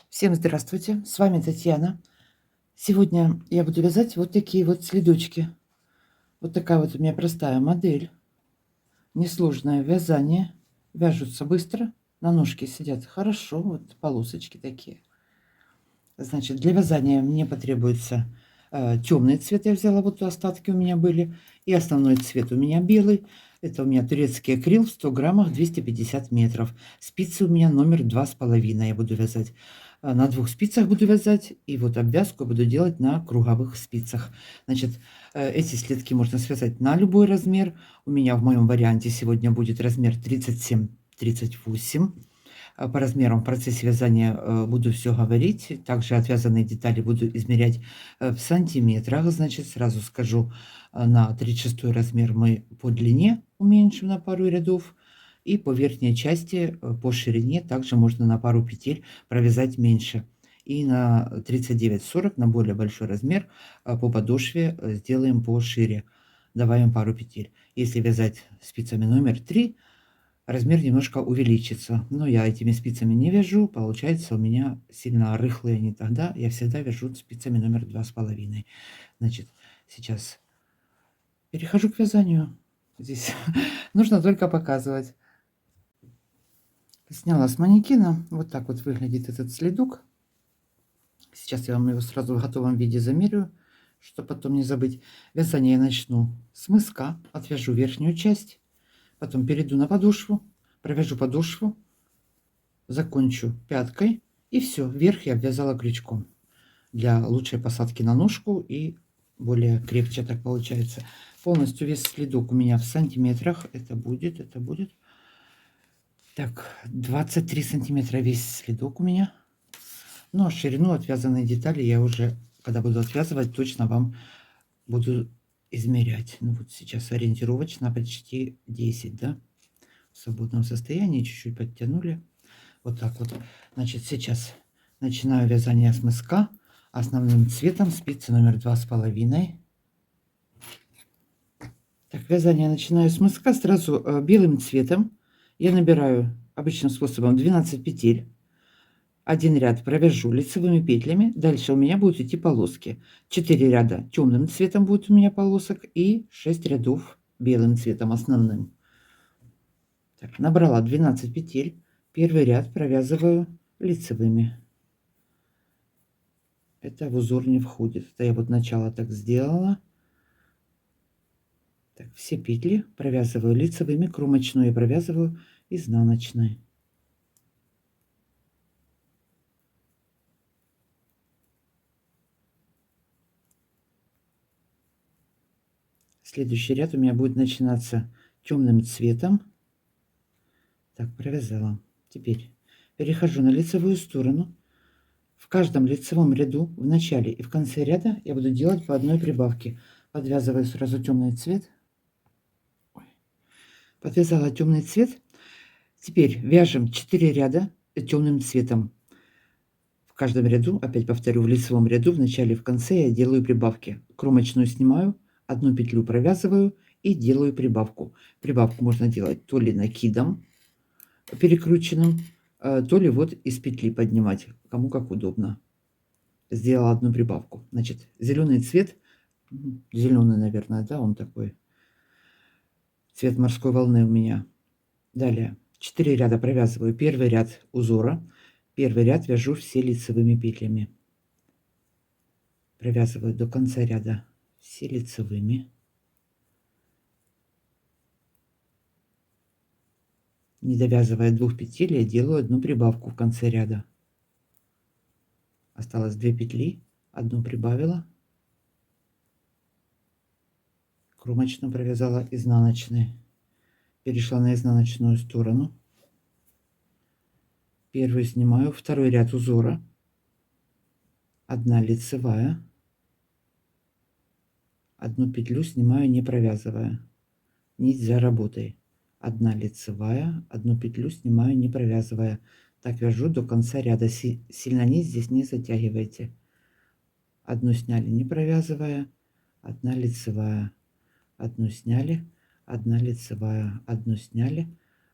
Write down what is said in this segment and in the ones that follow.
Всем здравствуйте, с вами Татьяна. Сегодня я буду вязать вот такие вот следочки. Вот такая вот у меня простая модель, несложное вязание. Вяжутся быстро, на ножке сидят хорошо, вот полосочки такие. Значит, для вязания мне потребуется темный цвет, я взяла, вот остатки у меня были, и основной цвет у меня белый. Это у меня турецкий акрил в 100 граммах 250 метров. Спицы у меня номер 2,5 я буду вязать. На 2 спицах буду вязать, и вот обвязку буду делать на круговых спицах. Значит, эти следки можно связать на любой размер. У меня в моем варианте сегодня будет размер 37-38. По размерам в процессе вязания буду все говорить. Также отвязанные детали буду измерять в сантиметрах. Значит, сразу скажу, на 36 размер мы по длине уменьшим на пару рядов. И по верхней части, по ширине, также можно на пару петель провязать меньше. И на 39-40, на более большой размер, по подошве сделаем пошире. Добавим пару петель. Если вязать спицами номер 3, размер немножко увеличится. Но я этими спицами не вяжу, получается у меня сильно рыхлые они тогда. Я всегда вяжу спицами номер 2,5. Значит, сейчас перехожу к вязанию. Здесь нужно только показывать. Сняла с манекена. Вот так вот выглядит этот следок. Сейчас я вам его сразу в готовом виде замерю, чтобы потом не забыть. Вязание я начну с мыска, отвяжу верхнюю часть, потом перейду на подошву, провяжу подошву, закончу пяткой, и все, вверх я обвязала крючком для лучшей посадки на ножку и более крепче так получается. Полностью вес следок у меня в сантиметрах. Это будет так, 23 сантиметра весь следок у меня. Ну а ширину отвязанной детали я уже, когда буду отвязывать, точно вам буду измерять. Ну вот сейчас ориентировочно почти 10, да, в свободном состоянии, чуть-чуть подтянули. Вот так вот. Значит, сейчас начинаю вязание с мыска. Основным цветом спицы номер 2,5. Так, вязание начинаю с мыска. Сразу белым цветом я набираю обычным способом 12 петель. Один ряд провяжу лицевыми петлями. Дальше у меня будут идти полоски. 4 ряда темным цветом будет у меня полосок и 6 рядов белым цветом основным. Так, набрала 12 петель. Первый ряд провязываю лицевыми. Это в узор не входит. Это я вот начало так сделала. Так, все петли провязываю лицевыми, кромочную я провязываю изнаночной. Следующий ряд у меня будет начинаться темным цветом. Так, провязала. Теперь перехожу на лицевую сторону. В каждом лицевом ряду в начале и в конце ряда я буду делать по одной прибавке. Подвязываю сразу темный цвет. Подвязала темный цвет. Теперь вяжем 4 ряда темным цветом. В каждом ряду, опять повторю, в лицевом ряду в начале и в конце я делаю прибавки. Кромочную снимаю, одну петлю провязываю и делаю прибавку. Прибавку можно делать то ли накидом перекрученным, то ли вот из петли поднимать, кому как удобно. Сделала одну прибавку. Значит, зеленый цвет, зеленый, наверное, да, он такой, цвет морской волны у меня. Далее 4 ряда провязываю. Первый ряд узора, первый ряд вяжу все лицевыми петлями. Провязываю до конца ряда все лицевыми. Не довязывая 2 петель, я делаю одну прибавку в конце ряда. Осталось 2 петли, одну прибавила, кромочную провязала изнаночной, перешла на изнаночную сторону. Первую снимаю, второй ряд узора, одна лицевая, одну петлю снимаю, не провязывая, нить за работой. Одна лицевая, одну петлю снимаю, не провязывая. Так вяжу до конца ряда. Сильно нить здесь не затягивайте. Одну сняли, не провязывая, одна лицевая, одну сняли, одна лицевая, одну сняли,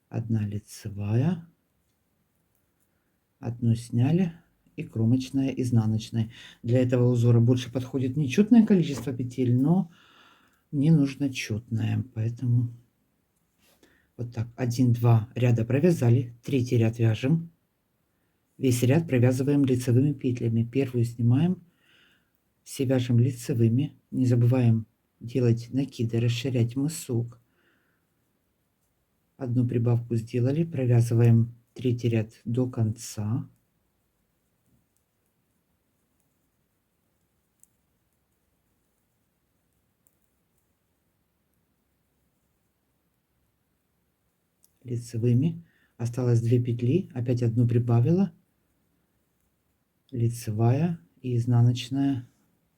одна лицевая, одну сняли и кромочная изнаночной. Для этого узора больше подходит нечетное количество петель, но мне нужно четное, поэтому вот так 1-2 ряда провязали, третий ряд вяжем, весь ряд провязываем лицевыми петлями. Первую снимаем, все вяжем лицевыми, не забываем делать накиды, расширять мысок. Одну прибавку сделали, провязываем третий ряд до конца. Лицевыми. Осталось 2 петли, опять одну прибавила, лицевая и изнаночная,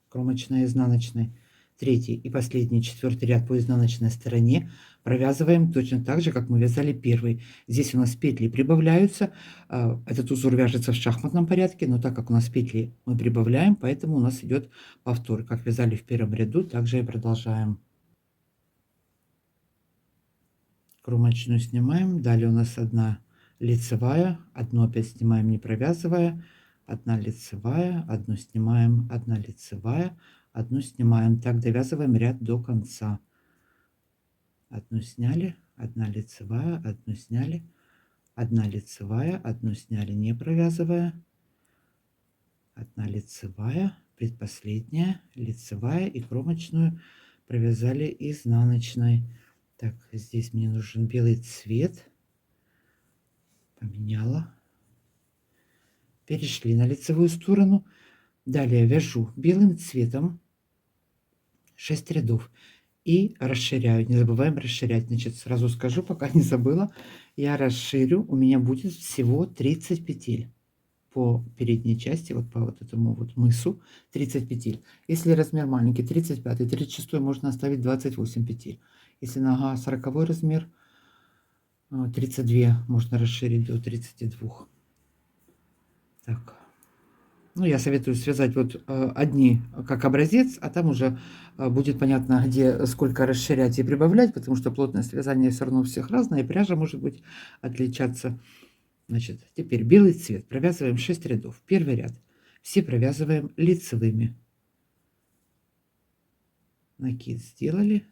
кромочная, изнаночной. Третий и последний, четвертый ряд по изнаночной стороне провязываем точно так же, как мы вязали первый. Здесь у нас петли прибавляются, этот узор вяжется в шахматном порядке, но так как у нас петли мы прибавляем, поэтому у нас идет повтор. Как вязали в первом ряду, также и продолжаем. Кромочную снимаем, далее у нас одна лицевая, одну опять снимаем, не провязывая, одна лицевая, одну снимаем, одна лицевая, одну снимаем. Так довязываем ряд до конца. Одну сняли, одна лицевая, одну сняли, одна лицевая, одну сняли, не провязывая, одна лицевая, предпоследняя, лицевая и кромочную провязали изнаночной. Так, здесь мне нужен белый цвет. Поменяла. Перешли на лицевую сторону. Далее вяжу белым цветом 6 рядов и расширяю. Не забываем расширять. Значит, сразу скажу, пока не забыла. Я расширю. У меня будет всего 30 петель. По передней части, вот по вот этому вот мысу 30 петель. Если размер маленький, 35, 36, можно оставить 28 петель. Если нога 40 размер, 32, можно расширить до 32. Так. Ну, я советую связать вот одни как образец, а там уже будет понятно, где сколько расширять и прибавлять, потому что плотность вязания все равно у всех разная, и пряжа может быть отличаться. Значит, теперь белый цвет. Провязываем 6 рядов. Первый ряд. Все провязываем лицевыми. Накид сделали.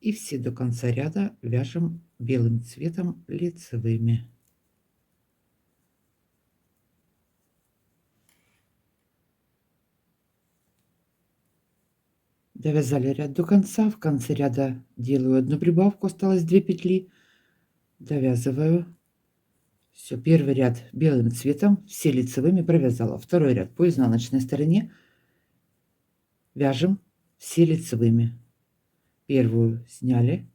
И все до конца ряда вяжем белым цветом лицевыми. Довязали ряд до конца. В конце ряда делаю одну прибавку. Осталось 2 петли. Довязываю. Все, первый ряд белым цветом, все лицевыми провязала. Второй ряд по изнаночной стороне вяжем все лицевыми. Первую сняли,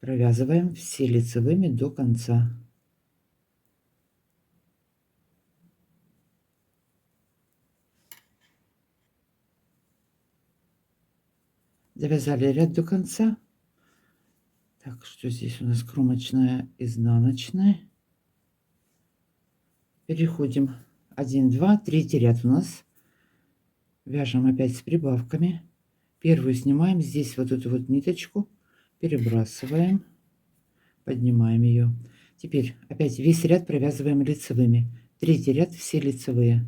провязываем все лицевыми до конца. Довязали ряд до конца. Так, что здесь у нас кромочная, изнаночная. Переходим 1, 2, третий ряд у нас. Вяжем опять с прибавками. Первую снимаем, здесь вот эту вот ниточку перебрасываем, поднимаем ее. Теперь опять весь ряд провязываем лицевыми. Третий ряд все лицевые.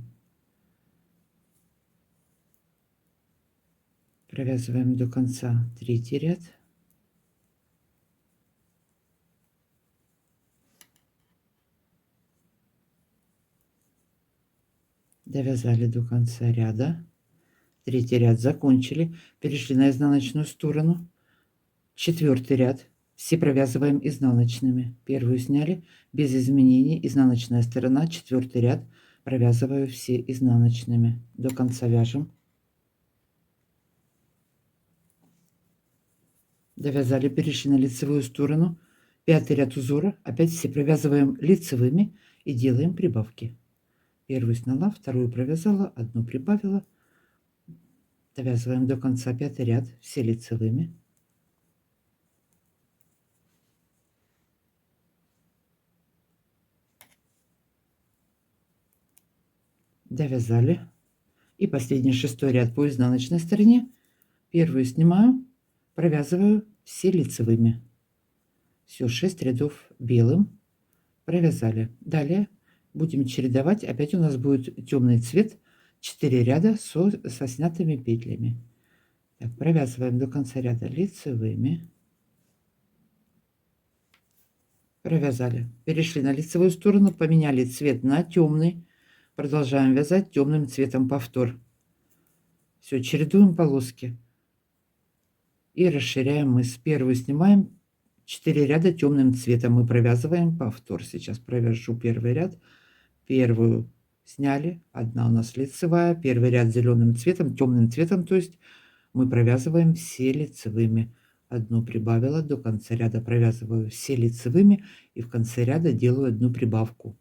Провязываем до конца третий ряд. Довязали до конца ряда. Третий ряд закончили. Перешли на изнаночную сторону. Четвертый ряд. Все провязываем изнаночными. Первую сняли без изменений. Изнаночная сторона. Четвертый ряд. Провязываю все изнаночными. До конца вяжем. Довязали, перешли на лицевую сторону. Пятый ряд узора. Опять все провязываем лицевыми и делаем прибавки. Первую сняла, вторую провязала, одну прибавила. Довязываем до конца пятый ряд, все лицевыми. Довязали. И последний шестой ряд по изнаночной стороне. Первую снимаю, провязываю все лицевыми. Все, 6 рядов белым провязали. Далее Будем чередовать. Опять у нас будет темный цвет. 4 ряда со снятыми петлями. Так, провязываем до конца ряда лицевыми. Провязали. Перешли на лицевую сторону, поменяли цвет на темный. Продолжаем вязать темным цветом повтор. Все, чередуем полоски. И расширяем мы. С первой снимаем 4 ряда темным цветом. Мы провязываем повтор. Сейчас провяжу первый ряд. Первую сняли. Одна у нас лицевая. Первый ряд зеленым цветом, темным цветом, то есть мы провязываем все лицевыми. Одну прибавила, до конца ряда провязываю все лицевыми и в конце ряда делаю одну прибавку.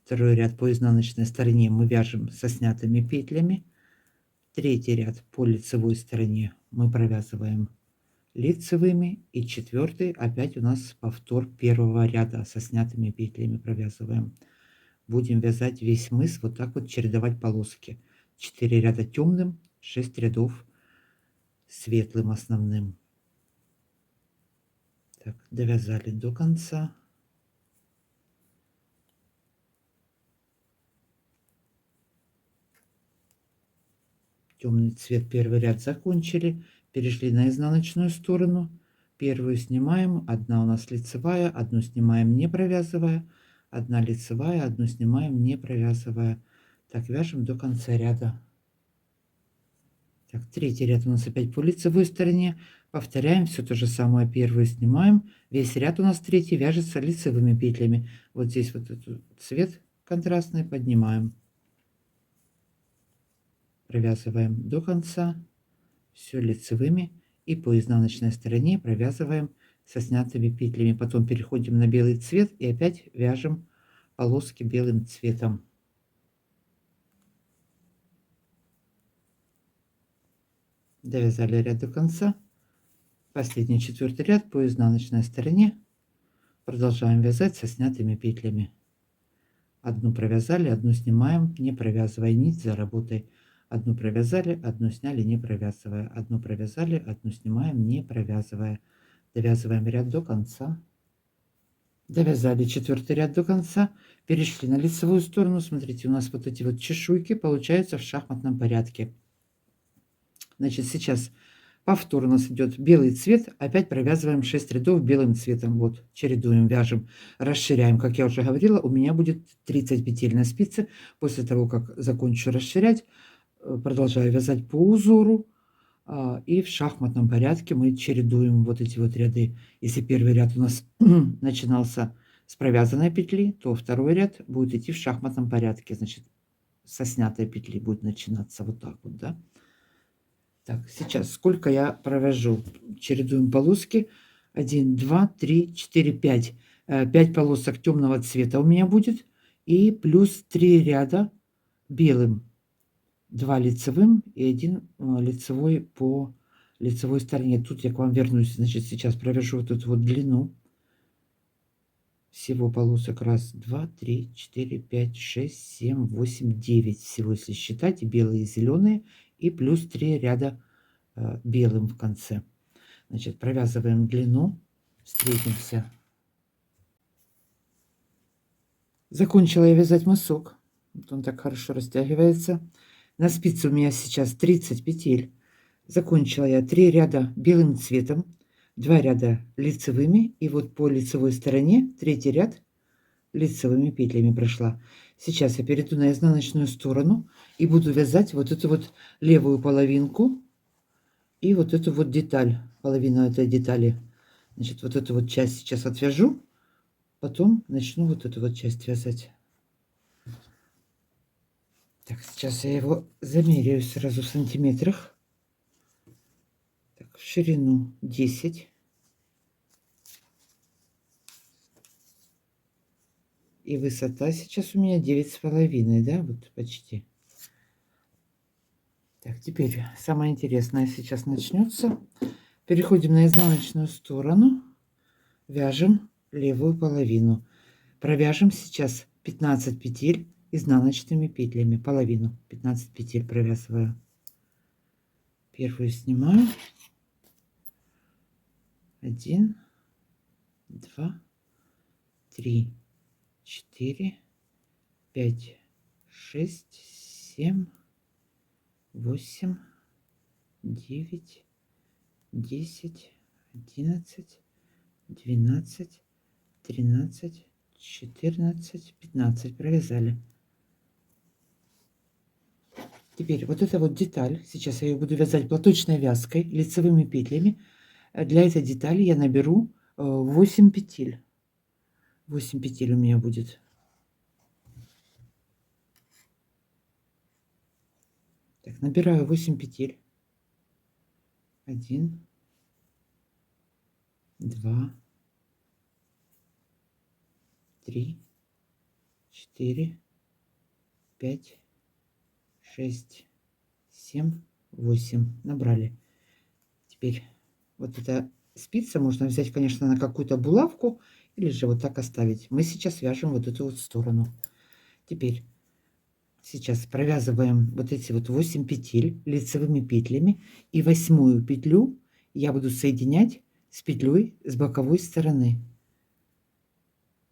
Второй ряд по изнаночной стороне мы вяжем со снятыми петлями. Третий ряд по лицевой стороне мы провязываем лицевыми. И четвертый опять у нас повтор первого ряда со снятыми петлями провязываем. Будем вязать весь мыс, вот так вот чередовать полоски. 4 ряда темным, 6 рядов светлым основным. Так, довязали до конца. Темный цвет первый ряд закончили. Перешли на изнаночную сторону. Первую снимаем. Одна у нас лицевая, одну снимаем не провязывая. Одна лицевая, одну снимаем не провязывая. Так, вяжем до конца ряда. Так, третий ряд у нас опять по лицевой стороне. Повторяем все то же самое. Первую снимаем. Весь ряд у нас третий вяжется лицевыми петлями. Вот здесь вот этот цвет контрастный поднимаем. Провязываем до конца. Все лицевыми. И по изнаночной стороне провязываем со снятыми петлями. Потом переходим на белый цвет и опять вяжем полоски белым цветом. Довязали ряд до конца. Последний четвертый ряд по изнаночной стороне. Продолжаем вязать со снятыми петлями. Одну провязали, одну снимаем, не провязывая нить за работой. Одну провязали, одну сняли, не провязывая. Одну провязали, одну снимаем, не провязывая. Довязываем ряд до конца. Довязали четвертый ряд до конца. Перешли на лицевую сторону. Смотрите, у нас вот эти вот чешуйки получаются в шахматном порядке. Значит, сейчас повтор у нас идет белый цвет. Опять провязываем 6 рядов белым цветом. Вот, чередуем, вяжем, расширяем. Как я уже говорила, у меня будет 30 петель на спице. После того, как закончу расширять, продолжаю вязать по узору. И в шахматном порядке мы чередуем вот эти вот ряды. Если первый ряд у нас начинался с провязанной петли, то второй ряд будет идти в шахматном порядке. Значит, со снятой петли будет начинаться вот так вот, да. Так, сейчас сколько я провяжу? Чередуем полоски. 1, 2, 3, 4, 5. 5 полосок темного цвета у меня будет. И плюс 3 ряда белым. 2 лицевым и 1 лицевой по лицевой стороне. Тут я к вам вернусь. Значит, сейчас провяжу вот эту вот длину. Всего полосок 1, 2, 3, 4, 5, 6, 7, 8, 9. Всего, если считать, белые и зеленые. И плюс 3 ряда белым в конце. Значит, провязываем длину. Встретимся. Закончила я вязать мысок. Вот он так хорошо растягивается. На спице у меня сейчас 30 петель. Закончила я 3 ряда белым цветом, 2 ряда лицевыми. И вот по лицевой стороне третий ряд лицевыми петлями прошла. Сейчас я перейду на изнаночную сторону и буду вязать вот эту вот левую половинку и вот эту вот деталь, половину этой детали. Значит, вот эту вот часть сейчас отвяжу, потом начну вот эту вот часть вязать. Так, сейчас я его замеряю сразу в сантиметрах. Так, в ширину 10. И высота сейчас у меня 9,5, да, вот почти. Так, теперь самое интересное сейчас начнется. Переходим на изнаночную сторону, вяжем левую половину. Провяжем сейчас 15 петель изнаночными петлями, половину, 15 петель провязываю. Первую снимаю. 1, 2, 3, 4, 5, 6, 7, 8, 9, 10, 11, 12, 13, 14, 15. Провязали. Теперь вот эта вот деталь, сейчас я ее буду вязать платочной вязкой, лицевыми петлями. Для этой детали я наберу 8 петель. 8 петель у меня будет. Так, набираю 8 петель. 1, 2, 3, 4, 5, 6, 7, 8. Набрали. Теперь вот эта спица можно взять, конечно, на какую-то булавку или же вот так оставить. Мы сейчас вяжем вот эту вот сторону. Теперь сейчас провязываем вот эти вот 8 петель лицевыми петлями, и 8-ю петлю я буду соединять с петлей с боковой стороны.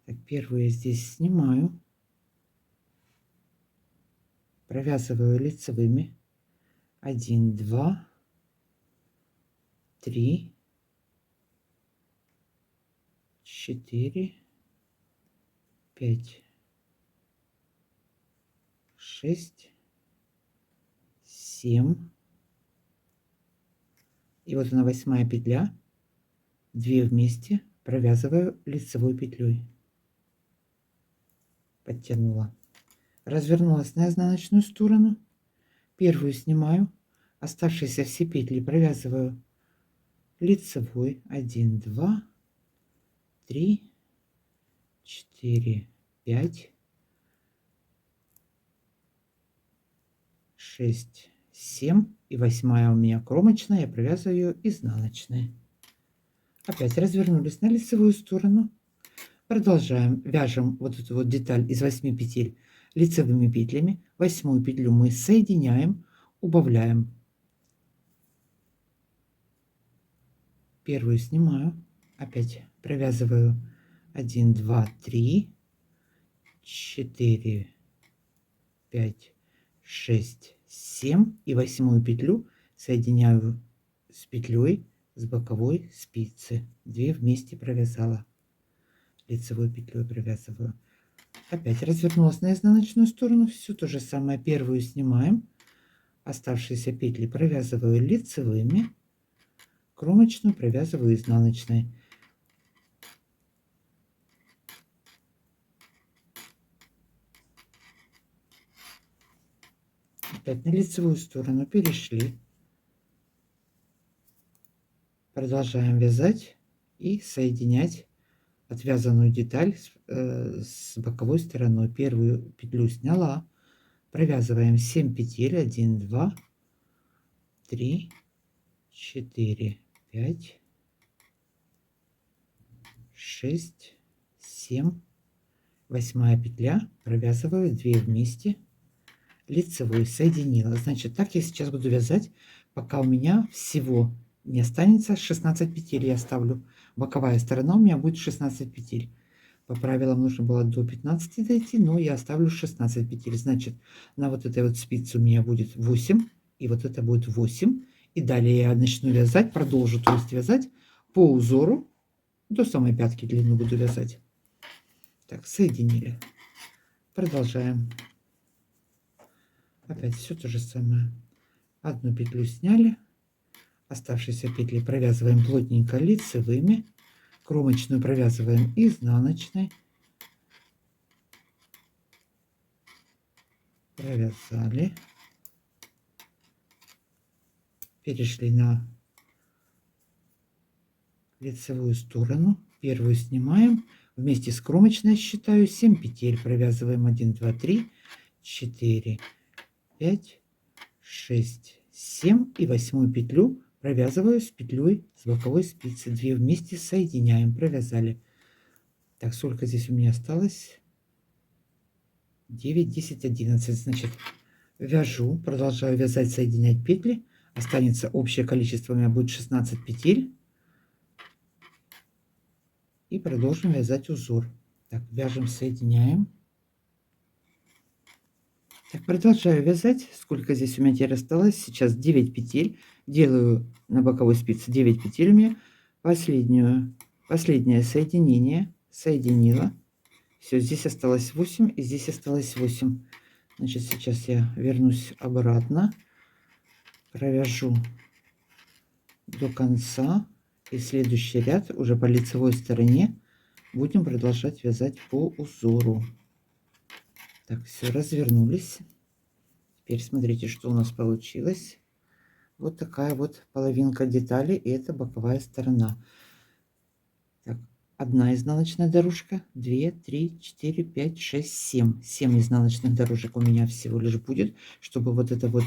Так, первую я здесь снимаю, провязываю лицевыми. 1, 2, 3, 4, 5, 6, 7. И вот она 8-я петля. 2 вместе провязываю лицевой петлей. Подтянула. Развернулась на изнаночную сторону. Первую снимаю. Оставшиеся все петли провязываю лицевой. 1, 2, 3, 4, 5, 6, 7. И 8-я у меня кромочная. Я провязываю ее изнаночной. Опять развернулись на лицевую сторону. Продолжаем. Вяжем вот эту вот деталь из 8 петель лицевыми петлями. 8-ю петлю мы соединяем, убавляем. Первую снимаю, опять провязываю 1, 2, 3, 4, 5, 6, 7 и 8-ю петлю соединяю с петлей с боковой спицы. 2 вместе провязала. Лицевой петлей провязываю. Опять развернулась на изнаночную сторону. Все то же самое. Первую снимаем. Оставшиеся петли провязываю лицевыми. Кромочную провязываю изнаночной. Опять на лицевую сторону перешли. Продолжаем вязать и соединять отвязанную деталь с боковой стороной. Первую петлю сняла. Провязываем 7 петель. 1, 2, 3, 4, 5, 6, 7. 8-я петля. Провязываю 2 вместе. Лицевой соединила. Значит, так я сейчас буду вязать, пока у меня всего не останется 16 петель. Я оставлю. Боковая сторона у меня будет 16 петель. По правилам нужно было до 15 дойти, но я оставлю 16 петель. Значит, на вот этой вот спице у меня будет 8, и вот это будет 8. И далее я начну вязать, продолжу, то есть вязать по узору до самой пятки, длину буду вязать. Так, соединили. Продолжаем. Опять все то же самое. Одну петлю сняли. Оставшиеся петли провязываем плотненько лицевыми. Кромочную провязываем изнаночной. Провязали. Перешли на лицевую сторону. Первую снимаем. Вместе с кромочной считаю 7 петель. Провязываем 1, 2, 3, 4, 5, 6, 7. И 8-ю петлю провязываю с петлей с боковой спицы. 2 вместе соединяем. Провязали. Так, сколько здесь у меня осталось? 9, 10, 11. Значит, вяжу, продолжаю вязать, соединять петли. Останется общее количество, у меня будет 16 петель. И продолжим вязать узор. Так, вяжем, соединяем. Так, продолжаю вязать. Сколько здесь у меня теперь осталось? Сейчас 9 петель. Делаю на боковой спице 9 петель. Последнее соединение. Соединила. Все, здесь осталось 8 и здесь осталось 8. Значит, сейчас я вернусь обратно. Провяжу до конца. И следующий ряд уже по лицевой стороне будем продолжать вязать по узору. Так, все, развернулись. Теперь смотрите, что у нас получилось. Вот такая вот половинка детали, и это боковая сторона. Так, одна изнаночная дорожка, 2, 3, 4, 5, 6, 7. 7 изнаночных дорожек у меня всего лишь будет, чтобы вот эта вот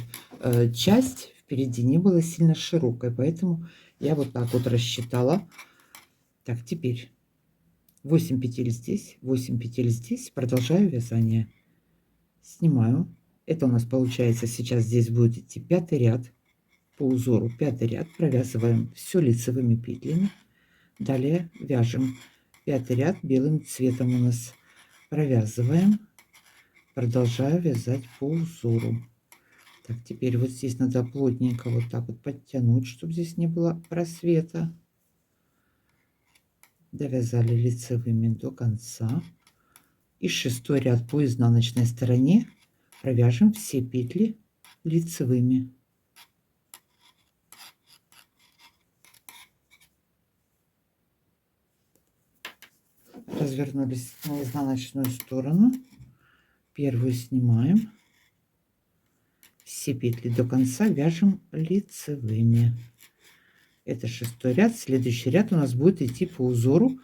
часть впереди не была сильно широкой. Поэтому я вот так вот рассчитала. Так, теперь 8 петель здесь, 8 петель здесь. Продолжаю вязание. Снимаю. Это у нас получается сейчас здесь будет идти 5-й ряд. По узору 5-й ряд провязываем все лицевыми петлями. Далее вяжем 5-й ряд белым цветом у нас. Провязываем. Продолжаю вязать по узору. Так, теперь вот здесь надо плотненько вот так вот подтянуть, чтобы здесь не было просвета. Довязали лицевыми до конца. И 6-й ряд по изнаночной стороне провяжем все петли лицевыми. Развернулись на изнаночную сторону. Первую снимаем. Все петли до конца вяжем лицевыми. Это 6-й ряд. Следующий ряд у нас будет идти по узору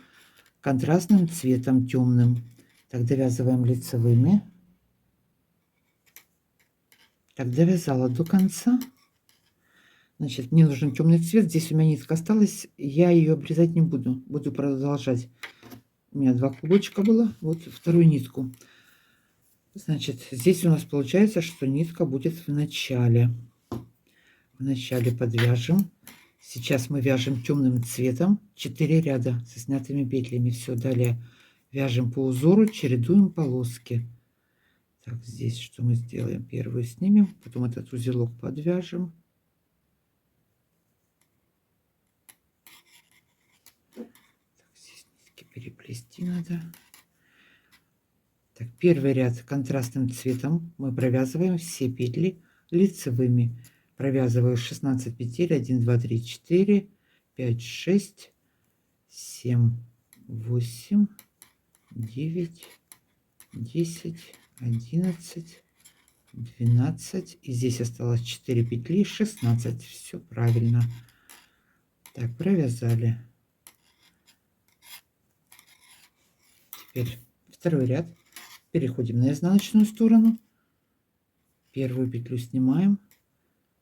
контрастным цветом темным. Так, довязываем лицевыми. Так, довязала до конца. Значит, мне нужен темный цвет. Здесь у меня нитка осталась. Я ее обрезать не буду. Буду продолжать. У меня 2 клубочка было. Вот вторую нитку. Значит, здесь у нас получается, что нитка будет в начале. В начале подвяжем. Сейчас мы вяжем темным цветом 4 ряда со снятыми петлями. Все, далее вяжем по узору, чередуем полоски. Так, здесь что мы сделаем? Первую снимем, потом этот узелок подвяжем. Так, здесь нитки переплести надо. Так, первый ряд контрастным цветом мы провязываем все петли лицевыми. Провязываю 16 петель, 1, 2, 3, 4, 5, 6, 7, 8, 9, 10, 11, 12. И здесь осталось 4 петли, 16. Все правильно. Так, провязали. Теперь второй ряд. Переходим на изнаночную сторону. Первую петлю снимаем.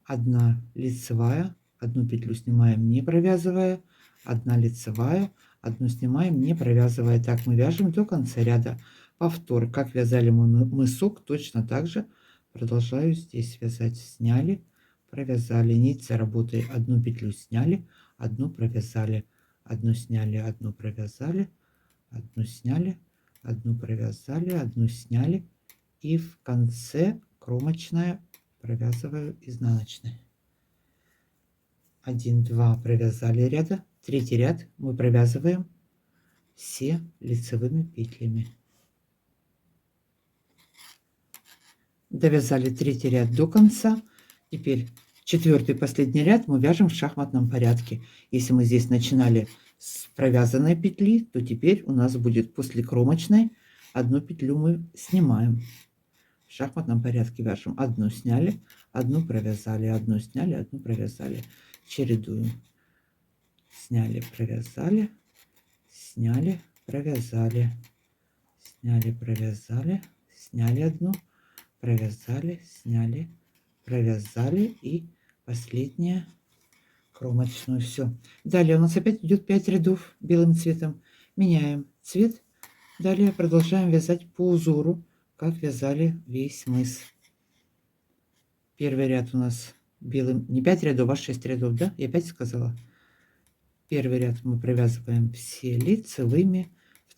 1 лицевая, 1 петлю снимаем, не провязывая, 1 лицевая, 1 снимаем, не провязывая. Так мы вяжем до конца ряда. Повтор, как вязали мы мысок, точно так же продолжаю здесь вязать. Сняли, провязали, нить за работой, 1 петлю сняли, 1 провязали, 1 сняли, 1 провязали, 1 сняли, 1 провязали, 1 сняли, и в конце кромочная провязываю изнаночной. 1, 2 провязали ряда. Третий ряд мы провязываем все лицевыми петлями. Довязали третий ряд до конца. Теперь 4-й последний ряд мы вяжем в шахматном порядке. Если мы здесь начинали с провязанной петли, то теперь у нас будет после кромочной 1 петлю мы снимаем. В шахматном порядке вяжем. 1 сняли, 1 провязали, 1 сняли, 1 провязали. Чередуем. Сняли, провязали, сняли, провязали, сняли, провязали, сняли 1, провязали, сняли, провязали, и последняя кромочную. Все. Далее у нас опять идет 5 рядов белым цветом. Меняем цвет. Далее продолжаем вязать по узору, как вязали весь мыс. Первый ряд у нас белым, не 5 рядов, а 6 рядов, да? Я 5 сказала. Первый ряд мы провязываем все лицевыми.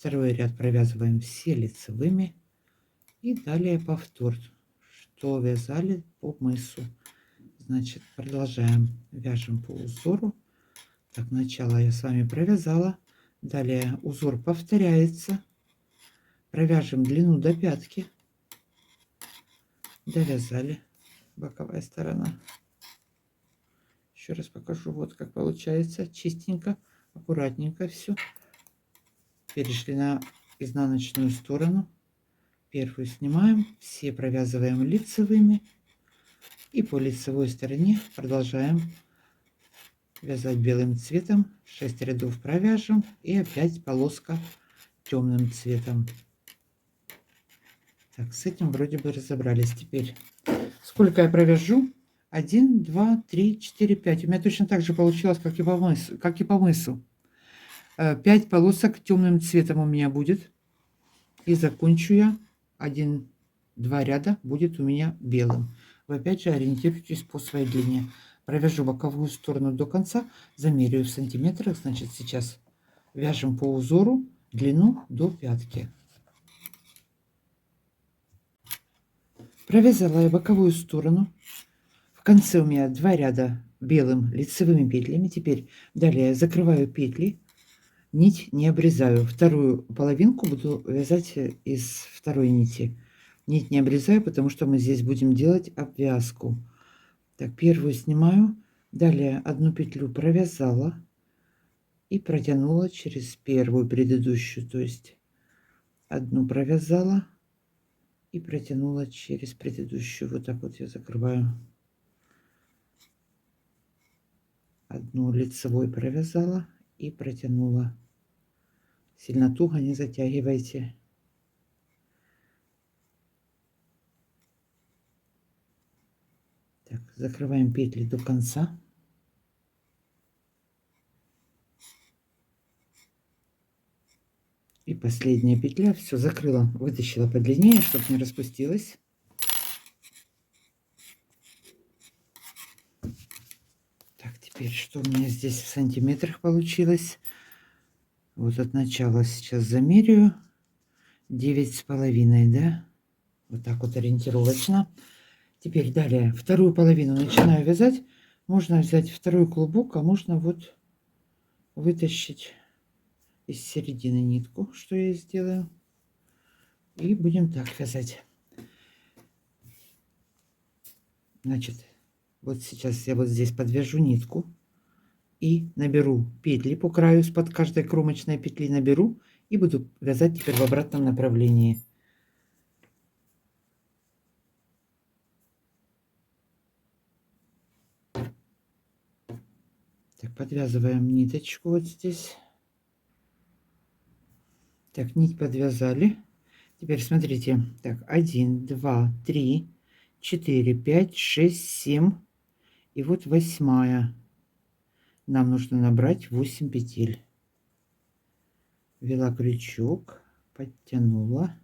Второй ряд провязываем все лицевыми. И далее повтор, что вязали по мысу. Значит, продолжаем, вяжем по узору. Так, начало я с вами провязала. Далее узор повторяется. Провяжем длину до пятки. Довязали. Боковая сторона. Еще раз покажу, вот как получается. Чистенько, аккуратненько все. Перешли на изнаночную сторону. Первую снимаем, все провязываем лицевыми. И по лицевой стороне продолжаем вязать белым цветом. 6 рядов провяжем. И опять полоска темным цветом. Так, с этим вроде бы разобрались. Теперь сколько я провяжу? 1, 2, 3, 4, 5. У меня точно так же получилось, как и по мысу. 5 полосок темным цветом у меня будет. И закончу я 1-2 ряда будет у меня белым. Вы опять же ориентируйтесь по своей длине. Провяжу боковую сторону до конца, замеряю в сантиметрах. Значит, сейчас вяжем по узору длину до пятки. Провязала я боковую сторону. В конце у меня 2 ряда белым лицевыми петлями. Теперь далее закрываю петли. Нить не обрезаю. Вторую половинку буду вязать из второй нити. Нить не обрезаю, потому что мы здесь будем делать обвязку. Так, первую снимаю. Далее одну петлю провязала и протянула через первую предыдущую. То есть одну провязала и протянула через предыдущую. Вот так вот я закрываю. Одну лицевой провязала и протянула. Сильно туго не затягивайте. Так, закрываем петли до конца. И последняя петля. Все, закрыла, вытащила подлиннее, чтобы не распустилась. Так, теперь что у меня здесь в сантиметрах получилось? Вот от начала сейчас замеряю. 9,5, да? Вот так вот ориентировочно. Теперь далее вторую половину начинаю вязать. Можно взять второй клубок, а можно вот вытащить из середины нитку, что я сделаю. И будем так вязать. Значит, вот сейчас я вот здесь подвяжу нитку и наберу петли по краю, из-под каждой кромочной петли наберу и буду вязать теперь в обратном направлении. Так, подвязываем ниточку вот здесь. Так, нить подвязали. Теперь смотрите. Так, 1, 2, 3, 4, 5, 6, 7. И вот 8. Нам нужно набрать 8 петель. Ввела крючок, подтянула.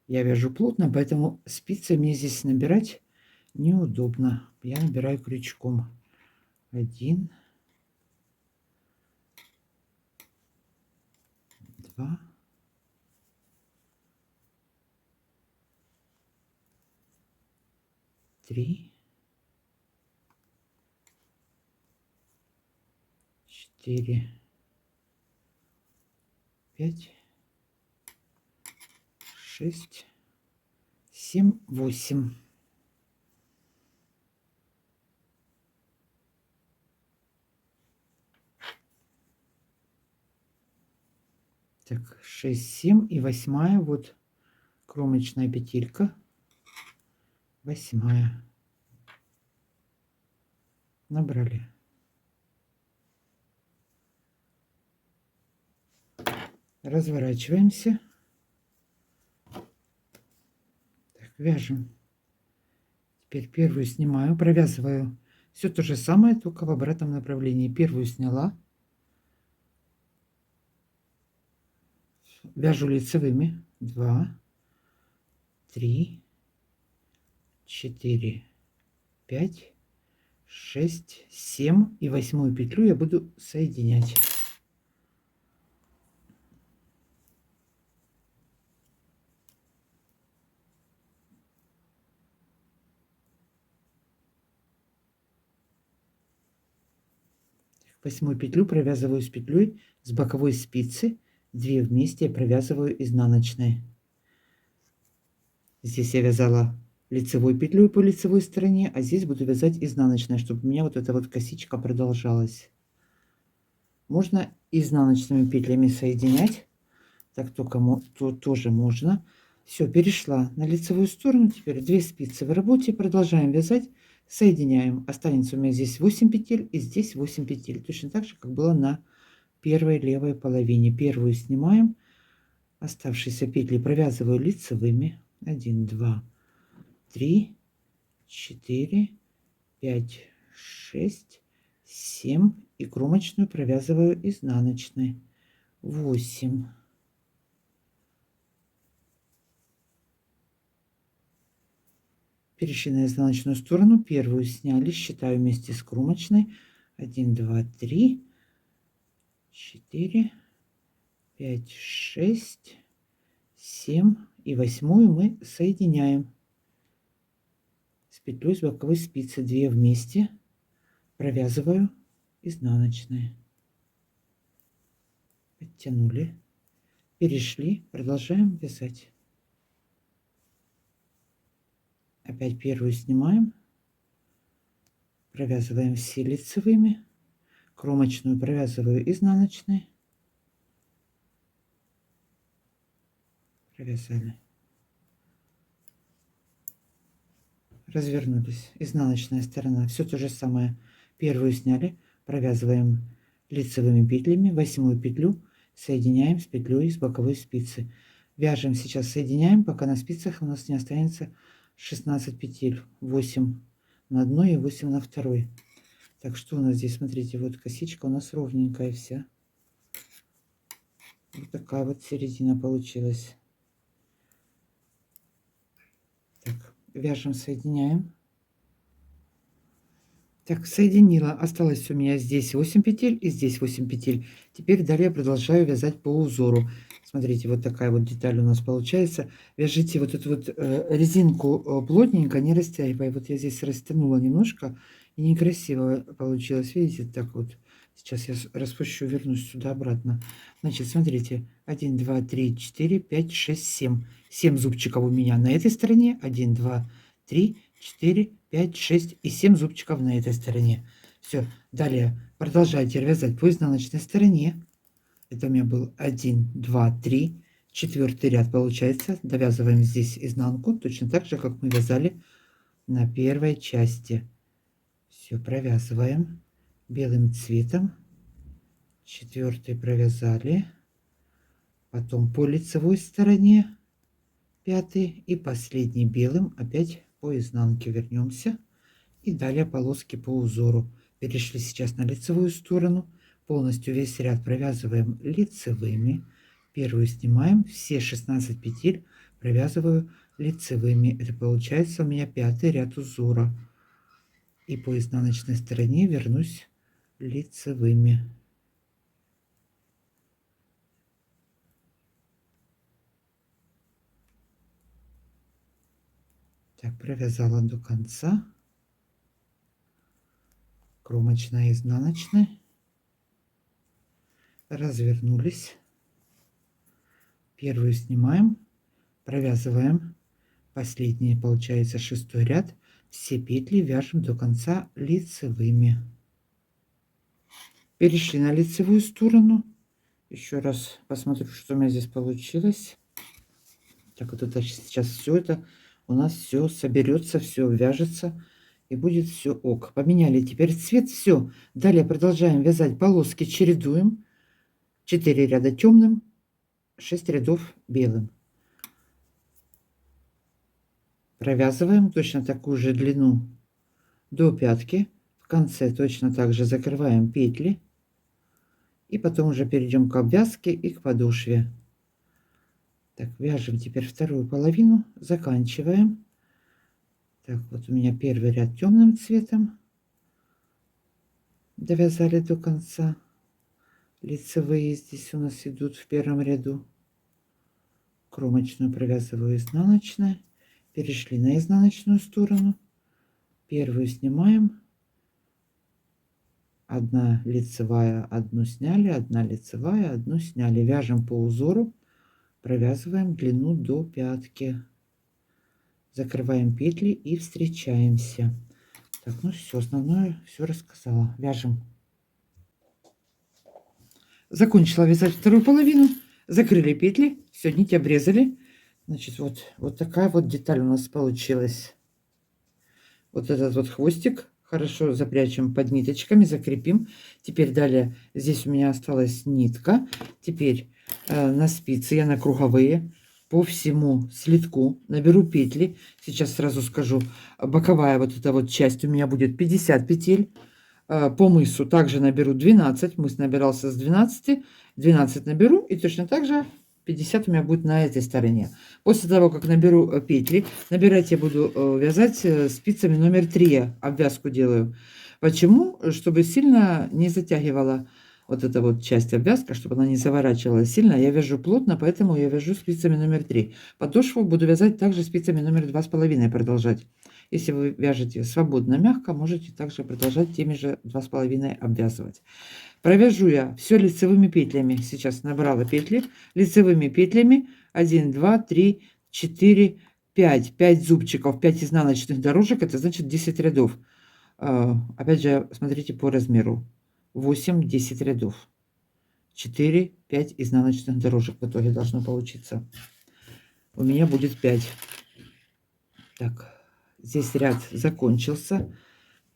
Я вяжу плотно, поэтому спицей мне здесь набирать неудобно. Я набираю крючком. 1, 2, 3, 4, 5, 6, 7, 8. Так, 6, 7 и 8. Вот кромочная петелька. 8. Набрали. Разворачиваемся. Так, вяжем. Теперь первую снимаю, провязываю. Все то же самое, только в обратном направлении. Первую сняла. Вяжу лицевыми. 2, 3, 4, 5, 6, 7. И 8 петлю я буду соединять. 8 петлю провязываю с петлей с боковой спицы, 2 вместе провязываю изнаночной. Здесь я вязала лицевой петлей по лицевой стороне, а здесь буду вязать изнаночной, чтобы у меня вот эта вот косичка продолжалась. Можно изнаночными петлями соединять, так только тоже можно. Все, перешла на лицевую сторону, теперь 2 спицы в работе, продолжаем вязать, соединяем. Останется у меня здесь 8 петель и здесь 8 петель, точно так же, как было на первой левой половине. Первую снимаем, оставшиеся петли провязываю лицевыми. 1, 2, 3, 4, 5, 6, 7 и кромочную провязываю изнаночной. 8. Перешли на изнаночную сторону, первую сняли, считаю вместе с кромочной. 1, 2, 3, 4, 5, 6, 7 и 8 мы соединяем с петлей с боковой спицы, 2 вместе провязываю изнаночные. Подтянули, перешли, продолжаем вязать. Опять первую снимаем, провязываем все лицевыми, кромочную провязываю изнаночной, провязали, развернулись, изнаночная сторона, все то же самое. Первую сняли, провязываем лицевыми петлями, 8 петлю соединяем с петлей с боковой спицы. Вяжем сейчас, соединяем, пока на спицах у нас не останется 16 петель, 8 на одной и 8 на второй. Так, что у нас здесь, смотрите, вот косичка у нас ровненькая вся. Вот такая вот середина получилась. Так, вяжем, соединяем. Так, соединила. Осталось у меня здесь 8 петель и здесь 8 петель. Теперь далее продолжаю вязать по узору. Смотрите, вот такая вот деталь у нас получается. Вяжите вот эту вот резинку плотненько, не растягивая. Вот я здесь растянула немножко, и некрасиво получилось. Видите, так вот. Сейчас я распущу, вернусь сюда обратно. Значит, смотрите. 1, 2, 3, 4, 5, 6, 7. 7 зубчиков у меня на этой стороне. 1, 2, 3, 4, 5, 6 и 7 зубчиков на этой стороне. Все, далее продолжайте вязать по изнаночной стороне. Это у меня был 1, 2, 3, четвертый ряд получается. Довязываем здесь изнанку, точно так же, как мы вязали на первой части. Все, провязываем белым цветом. Четвертый провязали. Потом по лицевой стороне пятый и последний белым опять по изнанке вернемся. И далее полоски по узору. Перешли сейчас на лицевую сторону. Полностью весь ряд провязываем лицевыми. Первую снимаем, все 16 петель провязываю лицевыми. Это получается у меня 5-й ряд узора. И по изнаночной стороне вернусь лицевыми. Так, провязала до конца. Кромочная, изнаночная. Развернулись. Первую снимаем, провязываем последний, получается 6-й ряд. Все петли вяжем до конца лицевыми. Перешли на лицевую сторону. Еще раз посмотрю, что у меня здесь получилось. Так, вот это сейчас все это у нас все соберется, все вяжется и будет все ок. Поменяли теперь цвет, все. Далее продолжаем вязать полоски, чередуем. 4 ряда темным, 6 рядов белым. Провязываем точно такую же длину до пятки. В конце точно так же закрываем петли. И потом уже перейдем к обвязке и к подошве. Так, вяжем теперь вторую половину, заканчиваем. Так, вот у меня первый ряд темным цветом. Довязали до конца. Лицевые здесь у нас идут в первом ряду. Кромочную провязываю изнаночной. Перешли на изнаночную сторону. Первую снимаем. 1 лицевая, 1 сняли, 1 лицевая, 1 сняли. Вяжем по узору, провязываем длину до пятки. Закрываем петли и встречаемся. Так, ну все, основное все рассказала. Вяжем. Закончила вязать вторую половину. Закрыли петли, все, нить обрезали. Значит, вот такая вот деталь у нас получилась. Вот этот вот хвостик хорошо запрячем под ниточками, закрепим. Теперь далее здесь у меня осталась нитка. Теперь на спицы я на круговые по всему слитку наберу петли. Сейчас сразу скажу, боковая вот эта вот часть у меня будет 50 петель. По мысу также наберу 12. Мыс набирался с 12. 12 наберу и точно так же 50 у меня будет на этой стороне. После того, как наберу петли, набирать я буду вязать спицами номер 3. Обвязку делаю. Почему? Чтобы сильно не затягивала вот эта вот часть обвязка, чтобы она не заворачивалась сильно. Я вяжу плотно, поэтому я вяжу спицами номер 3. Подошву буду вязать также спицами номер 2,5 продолжать. Если вы вяжете свободно, мягко, можете также продолжать теми же 2,5 обвязывать. Провяжу я все лицевыми петлями. Сейчас набрала петли лицевыми петлями. 1, 2, 3, 4, 5. 5 зубчиков, 5 изнаночных дорожек. Это значит 10 рядов. Опять же, смотрите по размеру. 8-10 рядов. 4, 5 изнаночных дорожек в итоге должно получиться. У меня будет 5. Так, здесь ряд закончился.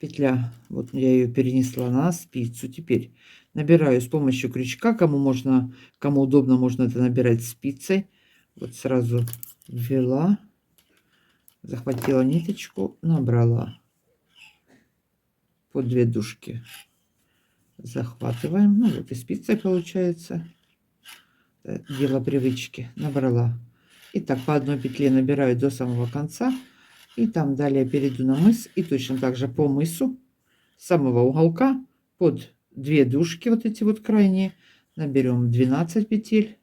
Петля, вот я ее перенесла на спицу. Теперь набираю с помощью крючка. Кому удобно, можно это набирать спицей. Вот сразу ввела, захватила ниточку, набрала по 2 дужки. Захватываем. Ну вот и спицей получается. Дело привычки. Набрала. И так по одной петле набираю до самого конца. И там далее перейду на мыс. И точно так же по мысу с самого уголка под 2 дужки, вот эти вот крайние, наберем 12 петель.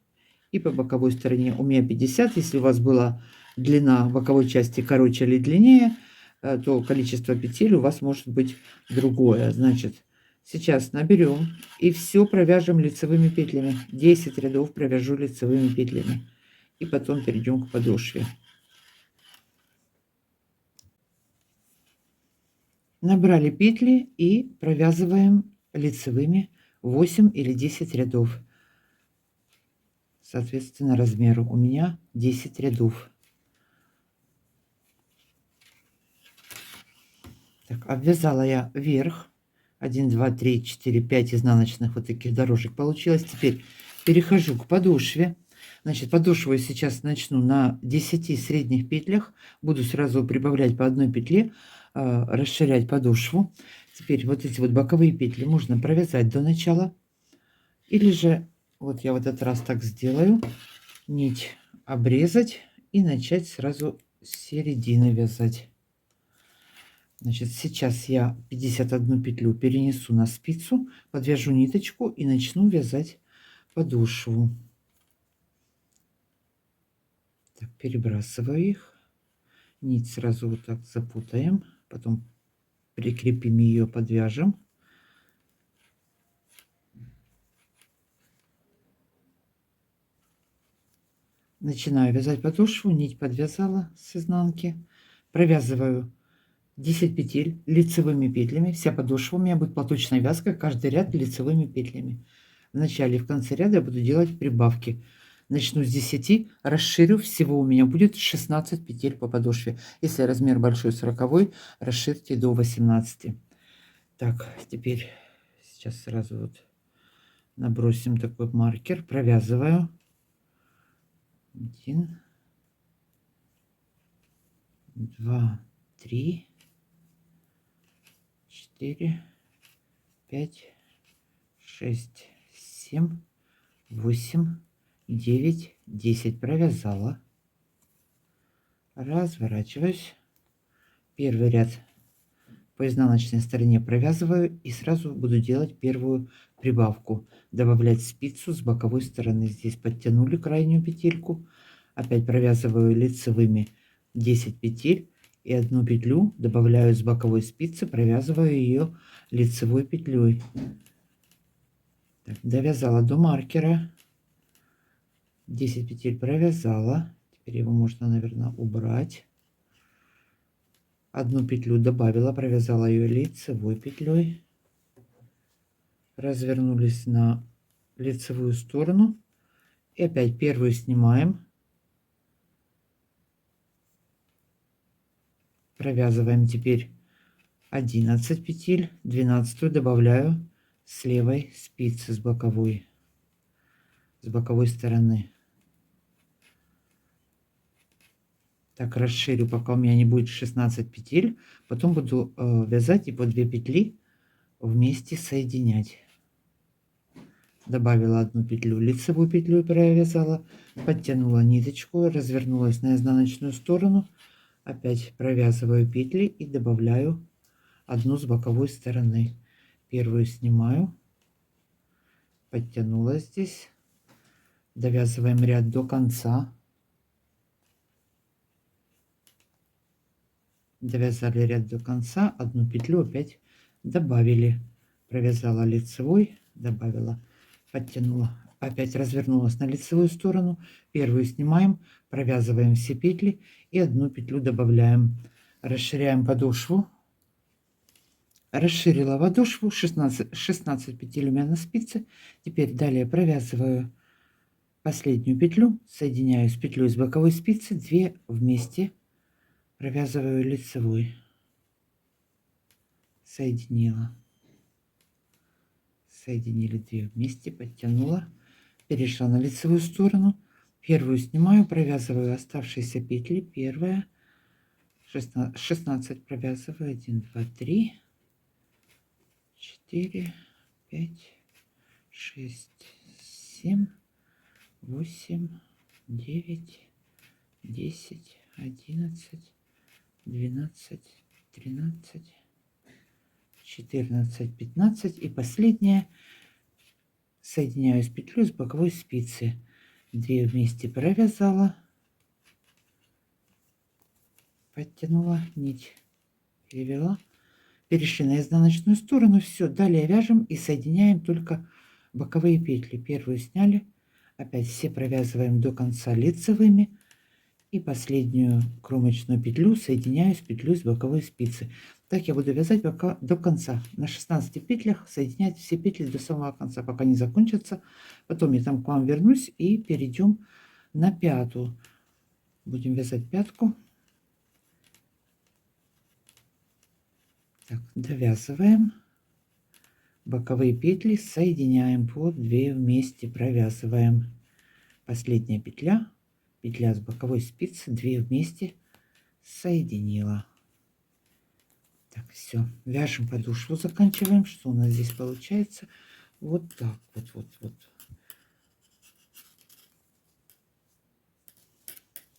И по боковой стороне у меня 50. Если у вас была длина боковой части короче или длиннее, то количество петель у вас может быть другое. Значит, сейчас наберем и все провяжем лицевыми петлями. 10 рядов провяжу лицевыми петлями. И потом перейдем к подошве. Набрали петли и провязываем лицевыми 8 или 10 рядов. Соответственно, размеру у меня 10 рядов. Так, обвязала я вверх. 1, 2, 3, 4, 5 изнаночных вот таких дорожек получилось. Теперь перехожу к подошве. Значит, подошву я сейчас начну на 10 средних петлях. Буду сразу прибавлять по одной петле, расширять подошву. Теперь вот эти вот боковые петли можно провязать до начала. Или же, вот я в этот раз так сделаю, нить обрезать и начать сразу с середины вязать. Значит, сейчас я 51 петлю перенесу на спицу, подвяжу ниточку и начну вязать подошву. Так, перебрасываю их. Нить сразу вот так запутаем, потом прикрепим ее, подвяжем. Начинаю вязать подошву, нить подвязала с изнанки, провязываю 10 петель лицевыми петлями. Вся подошва у меня будет платочная вязка, каждый ряд лицевыми петлями. В начале и в конце ряда я буду делать прибавки. Начну с 10, расширю, всего у меня будет 16 петель по подошве. Если размер большой 40, расширьте до 18. Так, теперь сейчас сразу вот набросим такой маркер, провязываю. 1, 2, 3, 4, 5, 6, 7, 8, 9, 10. Провязала. Разворачиваюсь. Первый ряд по изнаночной стороне провязываю и сразу буду делать первую прибавку. Добавлять спицу с боковой стороны. Здесь подтянули крайнюю петельку. Опять провязываю лицевыми 10 петель и одну петлю добавляю с боковой спицы, провязываю ее лицевой петлей. Так, довязала до маркера, 10 петель провязала. Теперь его можно, наверное, убрать. Одну петлю добавила, провязала ее лицевой петлей, развернулись на лицевую сторону и опять первую снимаем, провязываем теперь 11 петель, 12 добавляю с левой спицы, с боковой стороны. Так, расширю, пока у меня не будет 16 петель, потом буду вязать и по 2 петли вместе соединять. Добавила одну петлю, лицевую петлю провязала, подтянула ниточку, развернулась на изнаночную сторону, опять провязываю петли и добавляю одну с боковой стороны. Первую снимаю, подтянула здесь, довязываем ряд до конца, довязали ряд до конца, одну петлю опять добавили, провязала лицевой, добавила, подтянула, опять развернулась на лицевую сторону, первую снимаем, провязываем все петли и одну петлю добавляем, расширяем подошву, расширила подошву, 16 петель у меня на спице. Теперь далее провязываю последнюю петлю, соединяю с петлей с боковой спицы, 2 вместе, провязываю лицевой, соединила, соединили 2 вместе, подтянула, перешла на лицевую сторону, первую снимаю, провязываю оставшиеся петли, первая, 16 провязываю, 1 2 3 4 5 6 7 8 9 10 11 12 13 14 15 и последняя, соединяю с петлей с боковой спицы, 2 вместе провязала, подтянула нить, перевела, перешли на изнаночную сторону, все, далее вяжем и соединяем только боковые петли. Первую сняли, опять все провязываем до конца лицевыми и последнюю кромочную петлю соединяю с петлей с боковой спицы. Так я буду вязать пока до конца. На 16 петлях соединять все петли до самого конца, пока не закончатся. Потом я там к вам вернусь и перейдем на пятую. Будем вязать пятку. Так, довязываем. Боковые петли соединяем по 2 вместе, провязываем. Последняя петля, петля с боковой спицы, 2 вместе, соединила. Так, все, вяжем подошву, заканчиваем. Что у нас здесь получается? Вот так вот.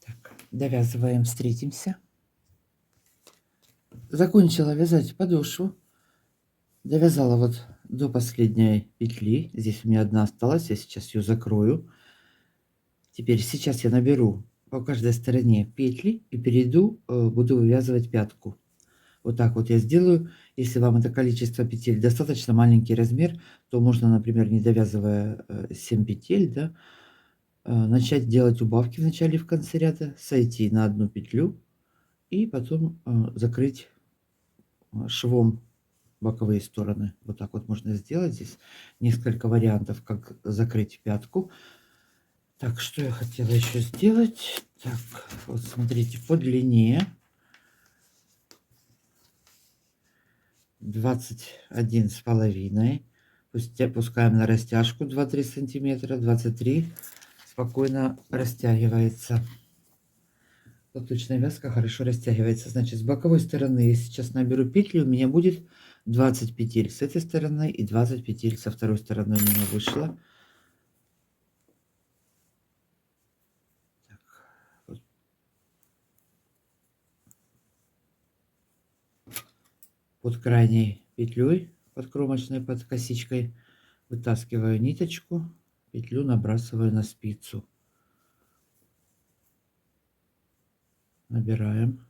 Так, довязываем, встретимся. Закончила вязать подошву, довязала вот до последней петли. Здесь у меня одна осталась, я сейчас ее закрою. Теперь сейчас я наберу по каждой стороне петли и перейду, буду вывязывать пятку. Вот так вот я сделаю. Если вам это количество петель достаточно маленький размер, то можно, например, не довязывая 7 петель, да, начать делать убавки в начале и в конце ряда, сойти на одну петлю и потом закрыть швом боковые стороны. Вот так вот можно сделать. Здесь несколько вариантов, как закрыть пятку. Так, что я хотела еще сделать? Так, вот смотрите, по длине 21,5. Опускаем на растяжку 2-3 сантиметра, 23 спокойно растягивается. Платочная вязка хорошо растягивается. Значит, с боковой стороны я сейчас наберу петли, у меня будет 20 петель с этой стороны и 20 петель со второй стороны у меня вышло. Так, вот. Под крайней петлей, под кромочной, под косичкой вытаскиваю ниточку, петлю набрасываю на спицу. Набираем.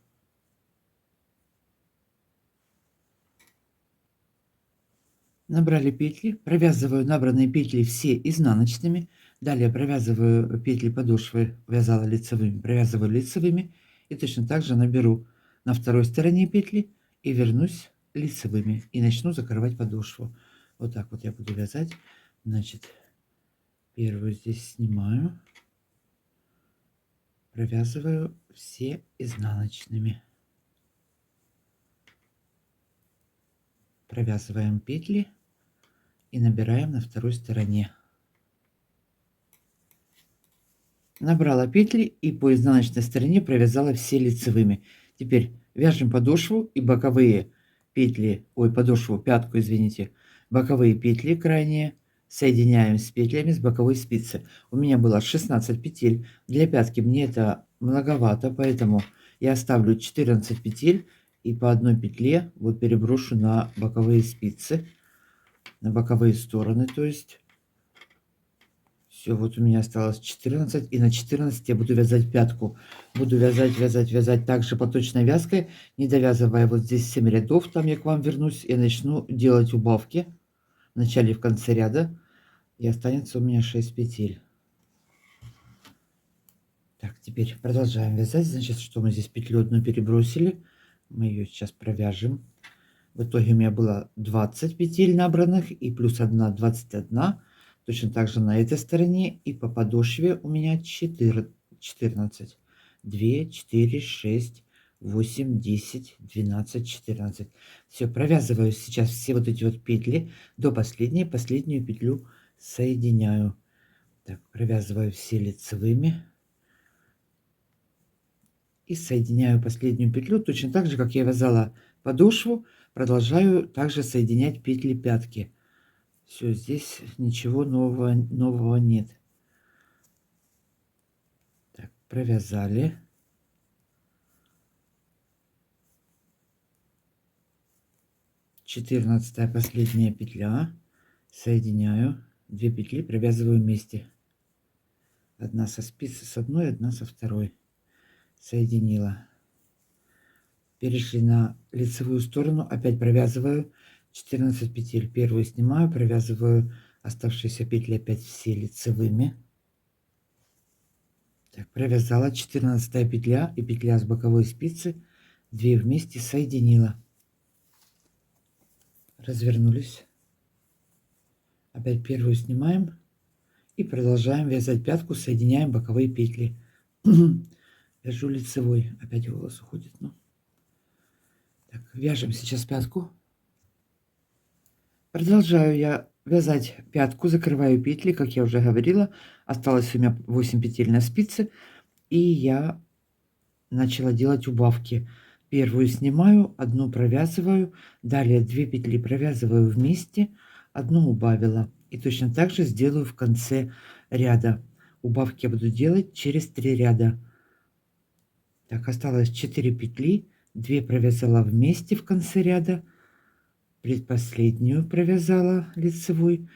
Набрали петли, провязываю набранные петли все изнаночными. Далее провязываю петли подошвы, вязала лицевыми, провязываю лицевыми. И точно так же наберу на второй стороне петли и вернусь лицевыми. И начну закрывать подошву. Вот так вот я буду вязать. Значит, первую здесь снимаю. Провязываю все изнаночными. Провязываем петли и набираем на второй стороне. Набрала петли и по изнаночной стороне провязала все лицевыми. Теперь вяжем подошву и боковые петли, ой, подошву, пятку, извините, боковые петли крайние соединяем с петлями с боковой спицы. У меня было 16 петель. Для пятки мне это многовато, поэтому я оставлю 14 петель и по одной петле вот переброшу на боковые спицы, на боковые стороны, то есть. Все, вот у меня осталось 14, и на 14 я буду вязать пятку. Буду вязать также поточной вязкой, не довязывая вот здесь 7 рядов, там я к вам вернусь и начну делать убавки в начале и в конце ряда, и останется у меня 6 петель. Так, теперь продолжаем вязать. Значит, что мы здесь петлю одну перебросили, мы ее сейчас провяжем. В итоге у меня было 20 петель набранных и плюс 1, 21. Точно так же на этой стороне и по подошве у меня 14. 2, 4, 6, 8, 10, 12, 14. Все, провязываю сейчас все вот эти вот петли до последней. Последнюю петлю соединяю. Так, провязываю все лицевыми. И соединяю последнюю петлю. Точно так же, как я вязала подошву, продолжаю также соединять петли пятки. Все, здесь ничего нового нет. Так, провязали. Четырнадцатая последняя петля. Соединяю. 2 петли провязываю вместе. Одна со спицы с одной, одна со второй. Соединила. Перешли на лицевую сторону. Опять провязываю 14 петель. Первую снимаю, провязываю оставшиеся петли опять все лицевыми. Так, провязала 14 петля и петля с боковой спицы, 2 вместе соединила. Развернулись. Опять первую снимаем и продолжаем вязать пятку, соединяем боковые петли. Вяжу лицевой. Опять волос уходит. Ну. Так, вяжем сейчас пятку. Продолжаю я вязать пятку, закрываю петли, как я уже говорила. Осталось у меня 8 петель на спице. И я начала делать убавки. Первую снимаю, одну провязываю, далее 2 петли провязываю вместе, одну убавила. И точно так же сделаю в конце ряда. Убавки я буду делать через 3 ряда. Так, осталось 4 петли, 2 провязала вместе в конце ряда, предпоследнюю провязала лицевой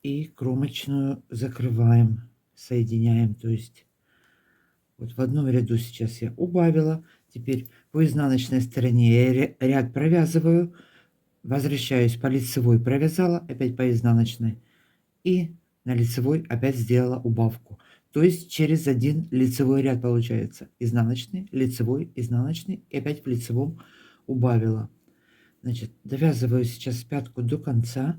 и кромочную закрываем, соединяем, то есть вот в одном ряду сейчас я убавила. Теперь по изнаночной стороне я ряд провязываю, возвращаюсь по лицевой, провязала, опять по изнаночной. И на лицевой опять сделала убавку. То есть через один лицевой ряд получается. Изнаночный, лицевой, изнаночный. И опять в лицевом убавила. Значит, довязываю сейчас пятку до конца.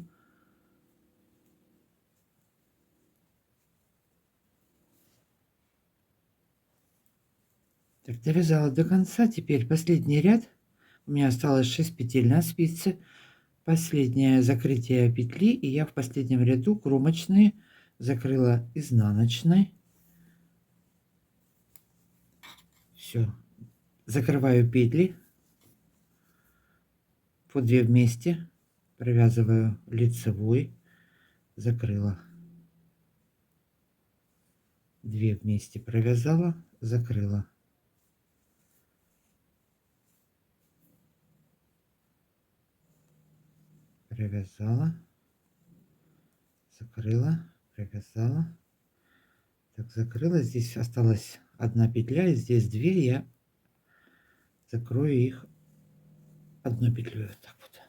Так, довязала до конца. Теперь последний ряд. У меня осталось 6 петель на спице. Последнее закрытие петли. И я в последнем ряду кромочные закрыла изнаночной. Все. Закрываю петли. По 2 вместе. Провязываю лицевой. Закрыла. 2 вместе провязала. Закрыла. Провязала, закрыла, провязала. Так, закрыла. Здесь осталась одна петля, и здесь 2. Я закрою их одной петлей. Вот так вот.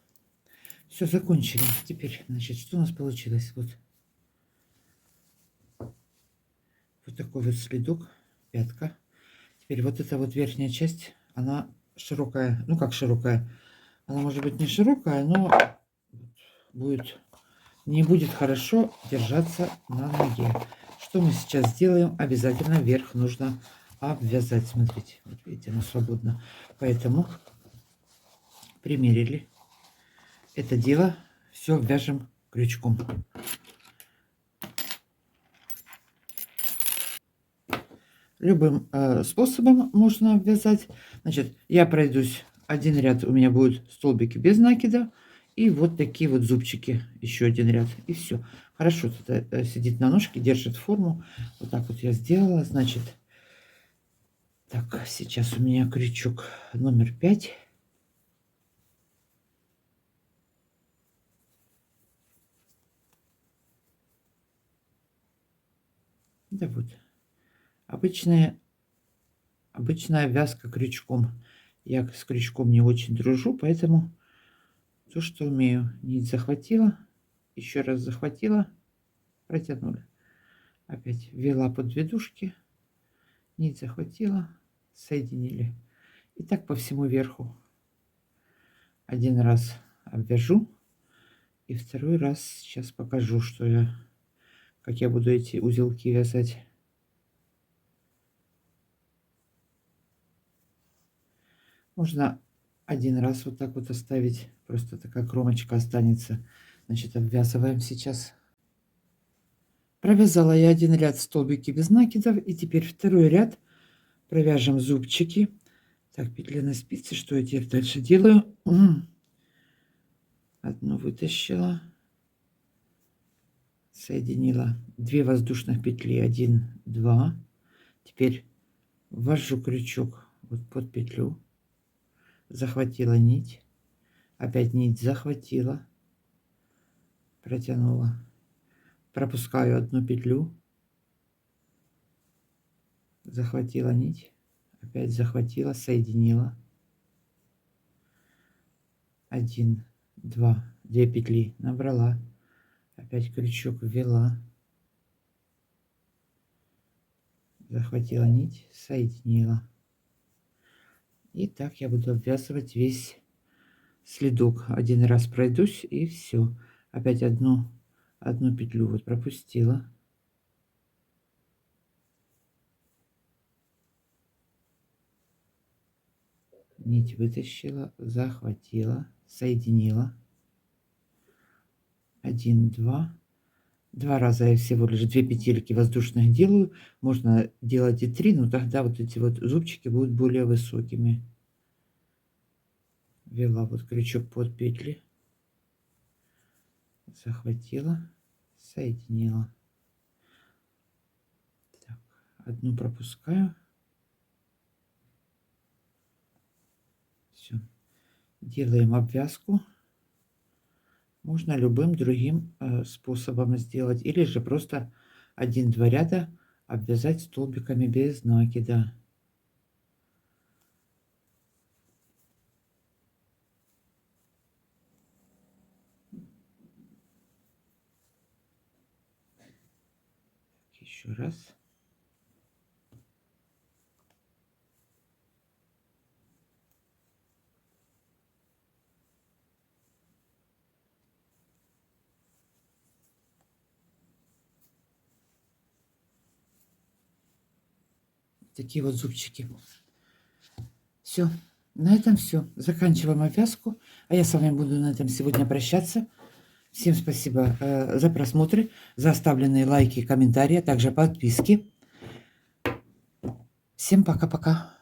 Все, закончили. Теперь, значит, что у нас получилось? Вот такой вот следок, пятка. Теперь вот эта вот верхняя часть, она широкая. Ну, как широкая? Она может быть не широкая, но не будет хорошо держаться на ноге. Что мы сейчас сделаем? Обязательно вверх нужно обвязать. Смотрите, вот видите, она свободна. Поэтому примерили это дело, все вяжем крючком. Любым способом можно обвязать. Значит, я пройдусь, один ряд у меня будут столбики без накида, и вот такие вот зубчики, еще один ряд, и все. Хорошо это сидит на ножке, держит форму. Вот так вот я сделала. Значит, так, сейчас у меня крючок номер 5. Да вот, обычная вязка крючком. Я с крючком не очень дружу, поэтому то, что умею. Нить захватила, еще раз захватила, протянули. Опять ввела под ведушки, нить захватила, соединили. И так по всему верху. Один раз обвяжу, и второй раз сейчас покажу, как я буду эти узелки вязать. Можно один раз вот так вот оставить, просто такая кромочка останется. Значит, обвязываем сейчас. Провязала я один ряд столбики без накидов, и теперь второй ряд провяжем зубчики. Так, петля на спице, что я теперь дальше делаю? Одну вытащила, соединила 2 воздушных петли, 1, 2. Теперь ввожу крючок вот под петлю, захватила нить, опять нить захватила, протянула, пропускаю одну петлю, захватила нить, опять захватила, соединила, 1, 2, 2 петли набрала, опять крючок ввела, захватила нить, соединила. И так я буду обвязывать весь следок. Один раз пройдусь, и все. Опять одну петлю вот пропустила. Нить вытащила, захватила, соединила. 1, 2. 2 раза я всего лишь 2 петельки воздушных делаю. Можно делать и 3, но тогда вот эти вот зубчики будут более высокими. Ввела вот крючок под петли, захватила, соединила. Так, одну пропускаю. Все. Делаем обвязку. Можно любым другим способом сделать. Или же просто 1-2 ряда обвязать столбиками без накида. Еще раз. Такие вот зубчики. Все. На этом все. Заканчиваем обвязку. А я с вами буду на этом сегодня прощаться. Всем спасибо за просмотры, за оставленные лайки и комментарии, а также подписки. Всем пока-пока.